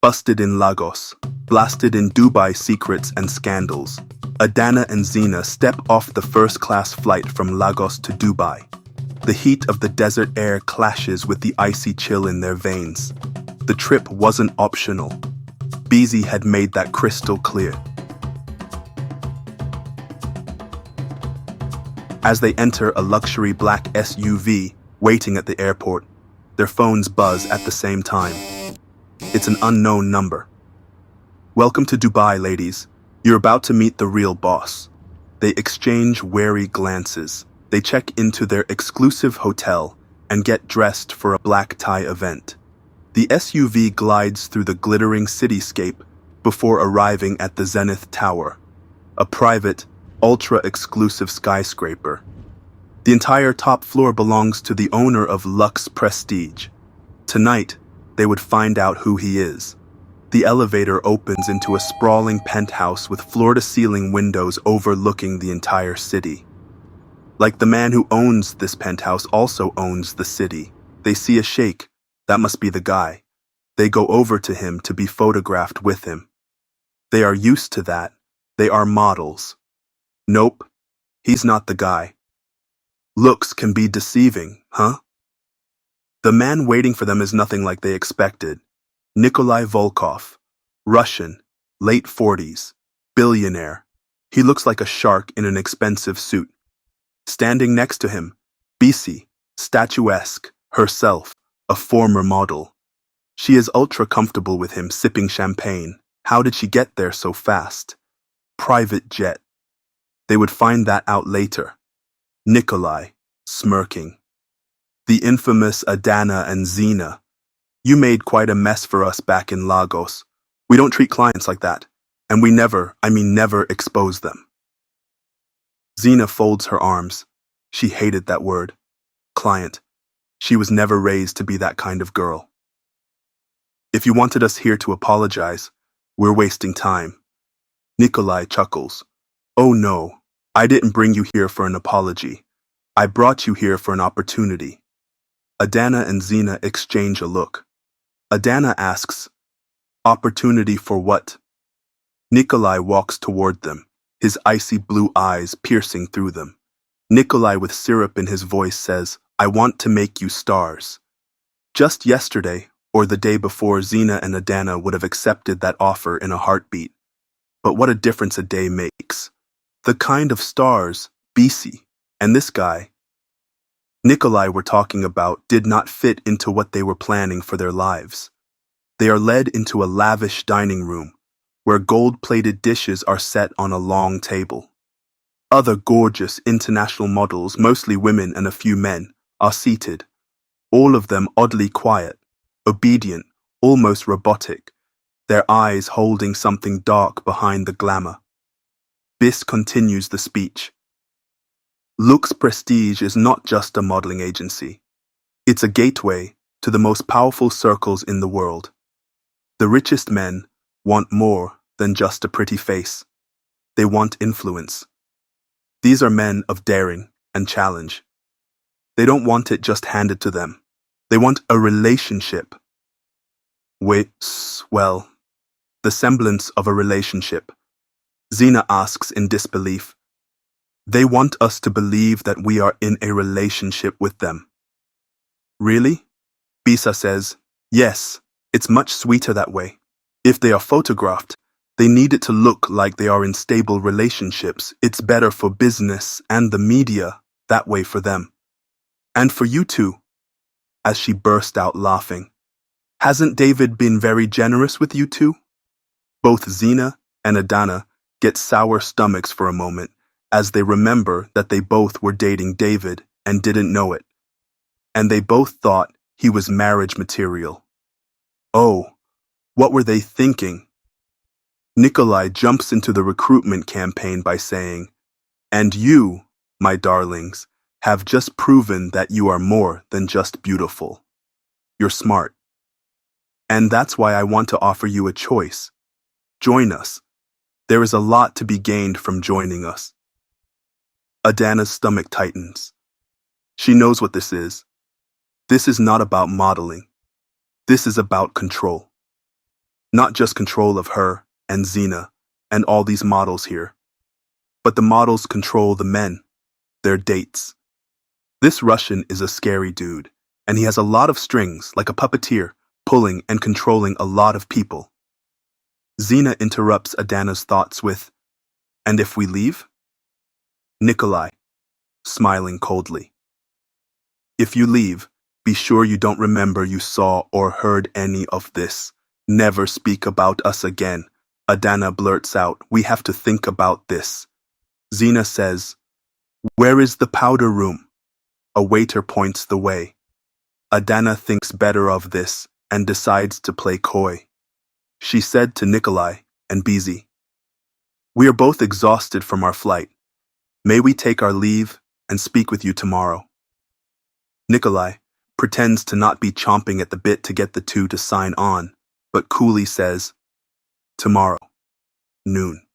Busted in Lagos, blasted in Dubai secrets and scandals. Adanna and Zina step off the first-class flight from Lagos to Dubai. The heat of the desert air clashes with the icy chill in their veins. The trip wasn't optional. BZ had made that crystal clear. As they enter a luxury black SUV waiting at the airport, their phones buzz at the same time. It's an unknown number. "Welcome to Dubai, ladies. You're about to meet the real boss." They exchange wary glances. They check into their exclusive hotel and get dressed for a black tie event. The SUV glides through the glittering cityscape before arriving at the Zenith Tower, a private, ultra-exclusive skyscraper. The entire top floor belongs to the owner of Lux Prestige. Tonight, they would find out who he is. The elevator opens into a sprawling penthouse with floor-to-ceiling windows overlooking the entire city. Like the man who owns this penthouse also owns the city. They see a sheikh. That must be the guy. They go over to him to be photographed with him. They are used to that. They are models. Nope, he's not the guy. Looks can be deceiving, huh? The man waiting for them is nothing like they expected. Nikolai Volkov, Russian, late 40s, billionaire. He looks like a shark in an expensive suit. Standing next to him, BC, statuesque, herself, a former model. She is ultra comfortable with him sipping champagne. How did she get there so fast? Private jet. They would find that out later. Nikolai, smirking. The infamous Adanna and Zina. "You made quite a mess for us back in Lagos. We don't treat clients like that. And we never expose them." Zina folds her arms. She hated that word. Client. She was never raised to be that kind of girl. "If you wanted us here to apologize, we're wasting time." Nikolai chuckles. "Oh no, I didn't bring you here for an apology. I brought you here for an opportunity." Adanna and Zina exchange a look. Adanna asks, "Opportunity for what?" Nikolai walks toward them, his icy blue eyes piercing through them. Nikolai, with syrup in his voice, says, "I want to make you stars." Just yesterday, or the day before, Zina and Adanna would have accepted that offer in a heartbeat. But what a difference a day makes. The kind of stars BC and this guy Nikolai were talking about did not fit into what they were planning for their lives. They are led into a lavish dining room, where gold-plated dishes are set on a long table. Other gorgeous international models, mostly women and a few men, are seated, all of them oddly quiet, obedient, almost robotic, their eyes holding something dark behind the glamour. Biss continues the speech. Lux Prestige is not just a modeling agency. It's a gateway to the most powerful circles in the world. The richest men want more than just a pretty face. They want influence. These are men of daring and challenge. They don't want it just handed to them. They want a relationship. Well, the semblance of a relationship. Zina asks in disbelief. They want us to believe that we are in a relationship with them. Really? Bisa says, yes, it's much sweeter that way. If they are photographed, they need it to look like they are in stable relationships. It's better for business and the media that way for them. And for you too, as she burst out laughing. Hasn't David been very generous with you too? Both Zina and Adanna get sour stomachs for a moment as they remember that they both were dating David and didn't know it. And they both thought he was marriage material. Oh, what were they thinking? Nikolai jumps into the recruitment campaign by saying, "And you, my darlings, have just proven that you are more than just beautiful. You're smart. And that's why I want to offer you a choice. Join us. There is a lot to be gained from joining us." Adanna's stomach tightens. She knows what this is. This is not about modeling. This is about control. Not just control of her and Zina and all these models here, but the models control the men, their dates. This Russian is a scary dude, and he has a lot of strings, like a puppeteer, pulling and controlling a lot of people. Zina interrupts Adanna's thoughts with, "And if we leave?" Nikolai, smiling coldly. "If you leave, be sure you don't remember you saw or heard any of this. Never speak about us again." Adanna blurts out, "We have to think about this." Zina says, "Where is the powder room?" A waiter points the way. Adanna thinks better of this and decides to play coy. She said to Nikolai and Beezy, "We are both exhausted from our flight. May we take our leave and speak with you tomorrow?" Nikolai pretends to not be chomping at the bit to get the two to sign on, but coolly says, "Tomorrow, noon.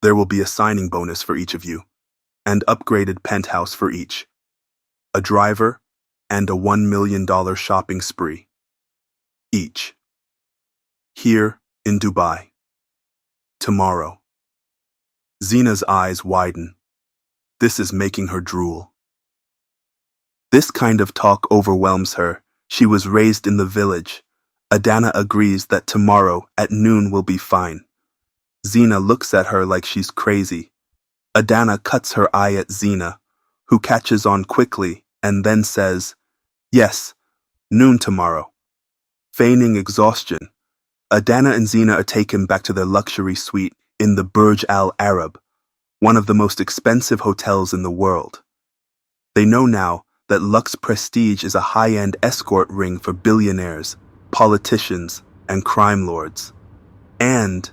There will be a signing bonus for each of you, and upgraded penthouse for each, a driver, and a $1 million shopping spree. Each. Here in Dubai. Tomorrow." Zina's eyes widen. This is making her drool. This kind of talk overwhelms her. She was raised in the village. Adanna agrees that tomorrow at noon will be fine. Zina looks at her like she's crazy. Adanna cuts her eye at Zina, who catches on quickly and then says, "Yes, noon tomorrow." Feigning exhaustion, Adanna and Zina are taken back to their luxury suite in the Burj Al Arab, one of the most expensive hotels in the world. They know now that Lux Prestige is a high-end escort ring for billionaires, politicians, and crime lords. And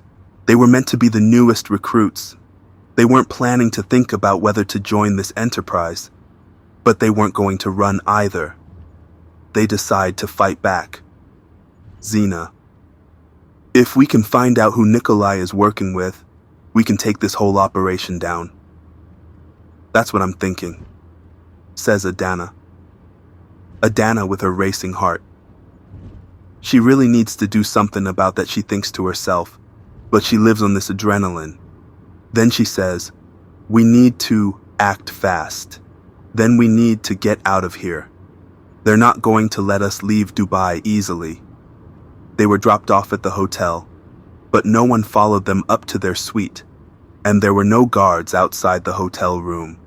they were meant to be the newest recruits. They weren't planning to think about whether to join this enterprise, but they weren't going to run either. They decide to fight back. Zina, "If we can find out who Nikolai is working with, we can take this whole operation down." "That's what I'm thinking," says Adanna. Adanna with her racing heart. She really needs to do something about that, she thinks to herself, but she lives on this adrenaline. Then she says, "We need to act fast. Then we need to get out of here. They're not going to let us leave Dubai easily." They were dropped off at the hotel, but no one followed them up to their suite, and there were no guards outside the hotel room.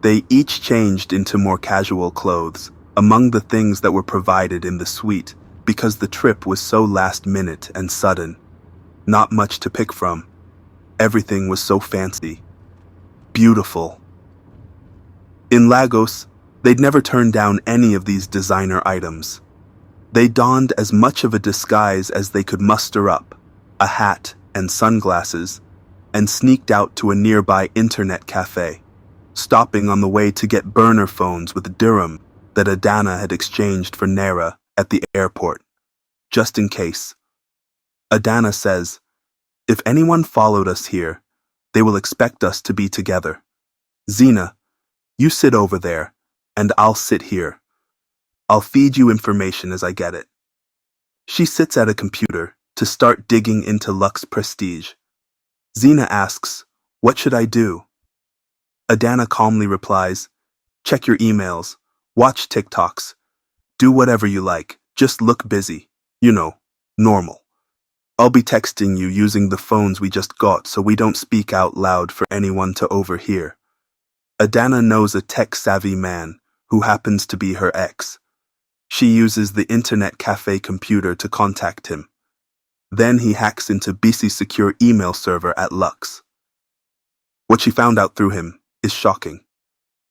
They each changed into more casual clothes, among the things that were provided in the suite, because the trip was so last minute and sudden. Not much to pick from. Everything was so fancy. Beautiful. In Lagos, they'd never turned down any of these designer items. They donned as much of a disguise as they could muster up, a hat and sunglasses, and sneaked out to a nearby internet cafe, stopping on the way to get burner phones with dirham that Adanna had exchanged for naira at the airport, just in case. Adanna says, "If anyone followed us here, they will expect us to be together. Zina, you sit over there, and I'll sit here. I'll feed you information as I get it." She sits at a computer to start digging into Lux Prestige. Zina asks, "What should I do?" Adanna calmly replies, "Check your emails, watch TikToks, do whatever you like, just look busy, normal. I'll be texting you using the phones we just got so we don't speak out loud for anyone to overhear." Adanna knows a tech-savvy man who happens to be her ex. She uses the internet cafe computer to contact him. Then he hacks into BC's secure email server at Lux. What she found out through him is shocking.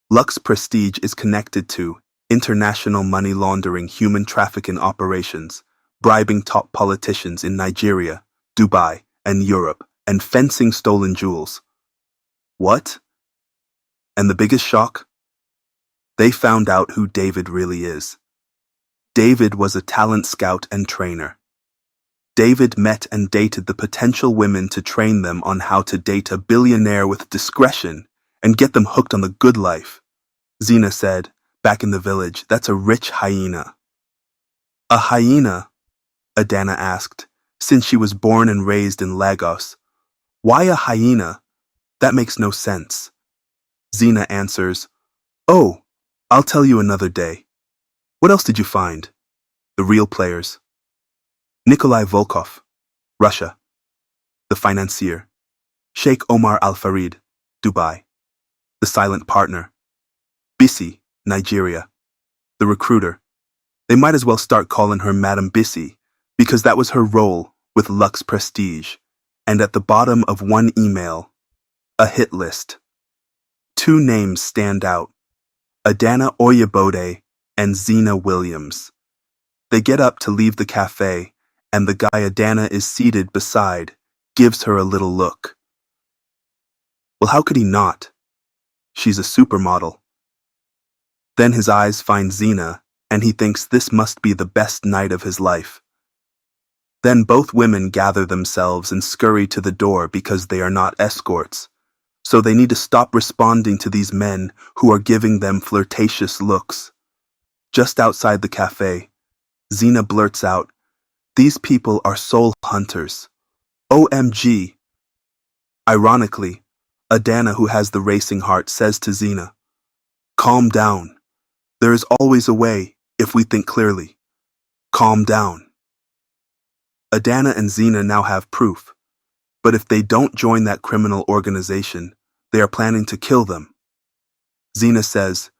Lux Prestige is connected to international money laundering, human trafficking operations, bribing top politicians in Nigeria, Dubai, and Europe, and fencing stolen jewels. What? And the biggest shock? They found out who David really is. David was a talent scout and trainer. David met and dated the potential women to train them on how to date a billionaire with discretion and get them hooked on the good life. Zina said, back in the village, "That's a rich hyena." "A hyena?" Adanna asked, since she was born and raised in Lagos. Why a hyena? That makes no sense. Zina answers, "Oh, I'll tell you another day. What else did you find?" The real players. Nikolai Volkov, Russia. The financier. Sheikh Omar Al-Farid, Dubai. The silent partner. Bissi, Nigeria. The recruiter. They might as well start calling her Madame Bissi, because that was her role with Lux Prestige. And at the bottom of one email, a hit list. Two names stand out, Adanna Oyebode and Zina Williams. They get up to leave the cafe, and the guy Adanna is seated beside gives her a little look. Well, how could he not? She's a supermodel. Then his eyes find Zina, and he thinks this must be the best night of his life. Then both women gather themselves and scurry to the door because they are not escorts. So they need to stop responding to these men who are giving them flirtatious looks. Just outside the cafe, Zina blurts out, "These people are soul hunters. OMG. Ironically, Adanna, who has the racing heart, says to Zina, "Calm down. There is always a way if we think clearly. Calm down." Adanna and Zina now have proof, but if they don't join that criminal organization, they are planning to kill them. Zina says,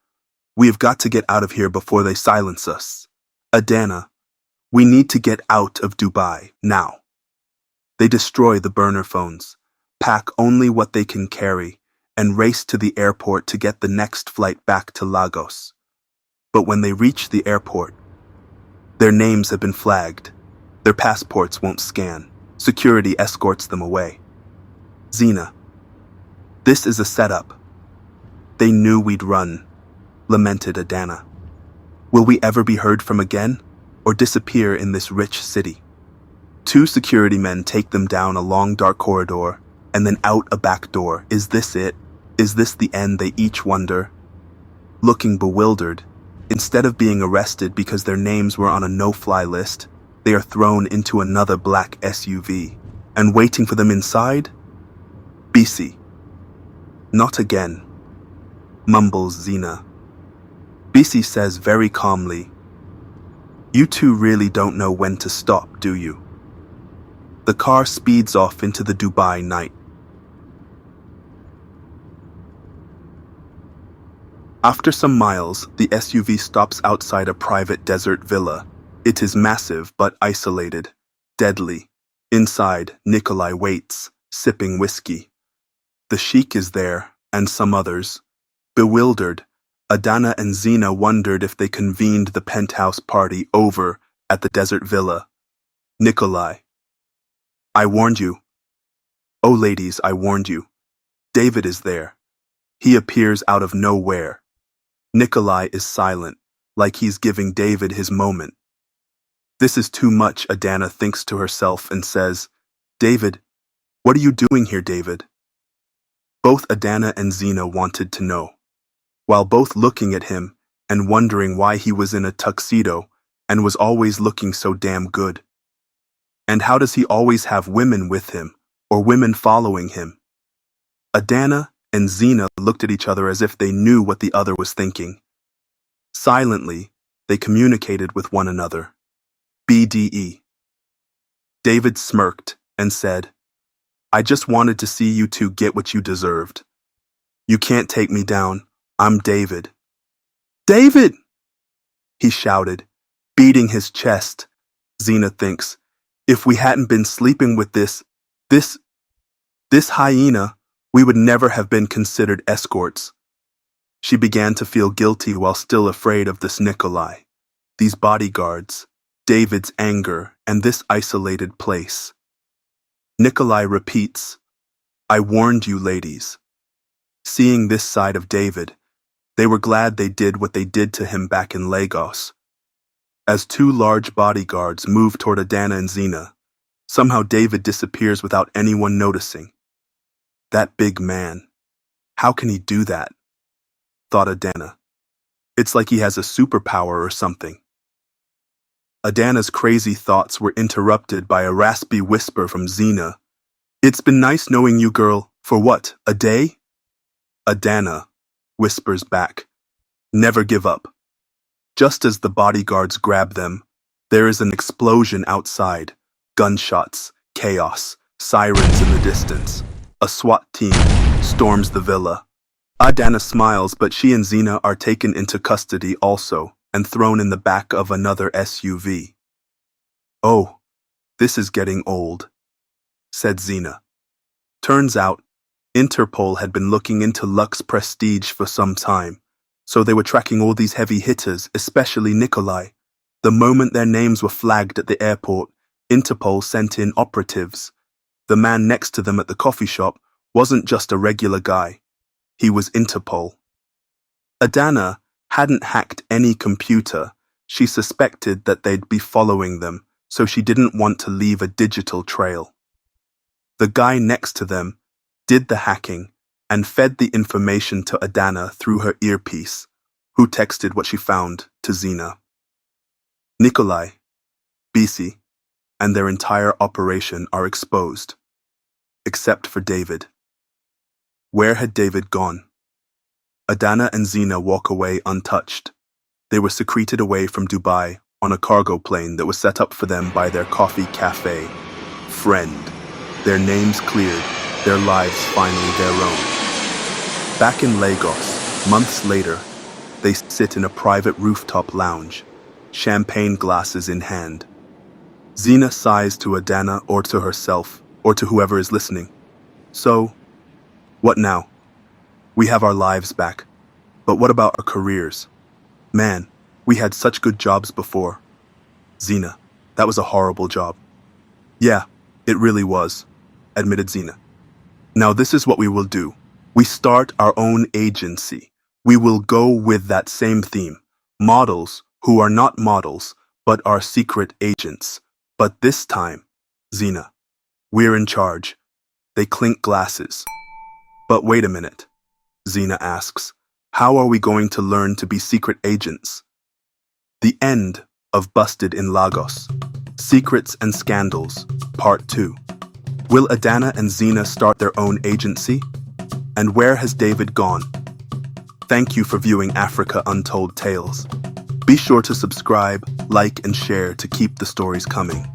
"We have got to get out of here before they silence us. Adanna, we need to get out of Dubai, now." They destroy the burner phones, pack only what they can carry, and race to the airport to get the next flight back to Lagos. But when they reach the airport, their names have been flagged. Their passports won't scan. Security escorts them away. Zina, this is a setup. They knew we'd run, lamented Adanna. Will we ever be heard from again, or disappear in this rich city? Two security men take them down a long dark corridor, and then out a back door. Is this it? Is this the end, they each wonder? Looking bewildered, instead of being arrested because their names were on a no-fly list, they are thrown into another black SUV, and waiting for them inside? Bissi. Not again, mumbles Zina. Bissi says very calmly, "You two really don't know when to stop, do you?" The car speeds off into the Dubai night. After some miles, the SUV stops outside a private desert villa. It is massive but isolated, deadly. Inside, Nikolai waits, sipping whiskey. The sheik is there, and some others. Bewildered, Adanna and Zina wondered if they convened the penthouse party over at the desert villa. Nikolai, "I warned you. Oh, ladies, I warned you. David is there." He appears out of nowhere. Nikolai is silent, like he's giving David his moment. This is too much, Adanna thinks to herself and says, "David, what are you doing here, David?" Both Adanna and Zina wanted to know, while both looking at him and wondering why he was in a tuxedo and was always looking so damn good. And how does he always have women with him, or women following him? Adanna and Zina looked at each other as if they knew what the other was thinking. Silently, they communicated with one another. BDE. David smirked and said, "I just wanted to see you two get what you deserved. You can't take me down. I'm David." "David!" he shouted, beating his chest. Zina thinks, if we hadn't been sleeping with this hyena, we would never have been considered escorts. She began to feel guilty while still afraid of this Nikolai, these bodyguards, David's anger, and this isolated place. Nikolai repeats, "I warned you, ladies." Seeing this side of David, they were glad they did what they did to him back in Lagos. As two large bodyguards move toward Adanna and Zina, somehow David disappears without anyone noticing. That big man. How can he do that? Thought Adanna. It's like he has a superpower or something. Adanna's crazy thoughts were interrupted by a raspy whisper from Zina. "It's been nice knowing you, girl. For what, a day?" Adanna whispers back, "Never give up." Just as the bodyguards grab them, there is an explosion outside. Gunshots, chaos, sirens in the distance. A SWAT team storms the villa. Adanna smiles, but she and Zina are taken into custody also and thrown in the back of another SUV. "Oh, this is getting old," said Zina. Turns out, Interpol had been looking into Lux Prestige for some time, so they were tracking all these heavy hitters, especially Nikolai. The moment their names were flagged at the airport, Interpol sent in operatives. The man next to them at the coffee shop wasn't just a regular guy. He was Interpol. Adanna hadn't hacked any computer. She suspected that they'd be following them, so she didn't want to leave a digital trail. The guy next to them did the hacking and fed the information to Adanna through her earpiece, who texted what she found to Zina. Nikolai, BC, and their entire operation are exposed, except for David. Where had David gone? Adanna and Zina walk away untouched. They were secreted away from Dubai on a cargo plane that was set up for them by their coffee cafe friend. Their names cleared, their lives finally their own. Back in Lagos, months later, they sit in a private rooftop lounge, champagne glasses in hand. Zina sighs to Adanna or to herself, or to whoever is listening. "So, what now? We have our lives back, but what about our careers? Man, we had such good jobs before." "Zina, that was a horrible job." "Yeah, it really was," admitted Zina. "Now this is what we will do. We start our own agency. We will go with that same theme. Models who are not models, but are secret agents. But this time, Zina, we're in charge." They clink glasses. "But wait a minute," Zina asks. "How are we going to learn to be secret agents?" The end of Busted in Lagos. Secrets and Scandals, Part 2. Will Adanna and Zina start their own agency? And where has David gone? Thank you for viewing Africa Untold Tales. Be sure to subscribe, like, and share to keep the stories coming.